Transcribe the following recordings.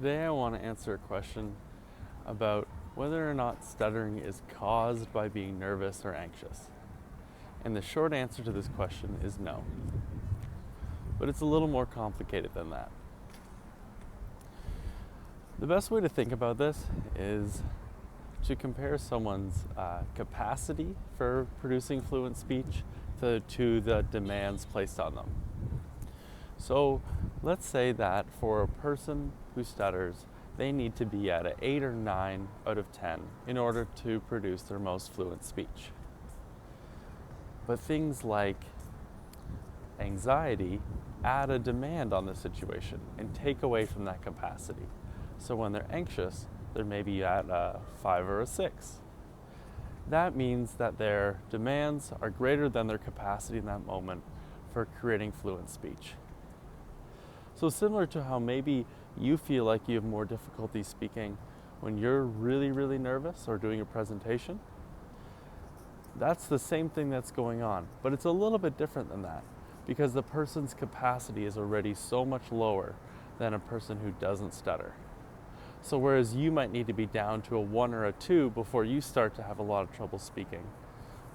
Today I want to answer a question about whether or not stuttering is caused by being nervous or anxious. And the short answer to this question is no. But it's a little more complicated than that. The best way to think about this is to compare someone's capacity for producing fluent speech to the demands placed on them. So let's say that for a person who stutters, they need to be at an 8 or 9 out of 10 in order to produce their most fluent speech. But things like anxiety add a demand on the situation and take away from that capacity. So when they're anxious, they're maybe at a 5 or a 6. That means that their demands are greater than their capacity in that moment for creating fluent speech. So similar to how maybe you feel like you have more difficulty speaking when you're really, really nervous or doing a presentation, that's the same thing that's going on, but it's a little bit different than that because the person's capacity is already so much lower than a person who doesn't stutter. So whereas you might need to be down to a 1 or a 2 before you start to have a lot of trouble speaking,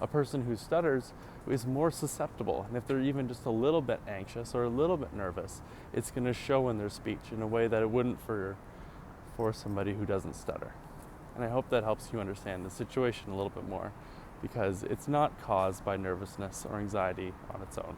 a person who stutters is more susceptible, and if they're even just a little bit anxious or a little bit nervous, it's going to show in their speech in a way that it wouldn't for somebody who doesn't stutter. And I hope that helps you understand the situation a little bit more, because it's not caused by nervousness or anxiety on its own.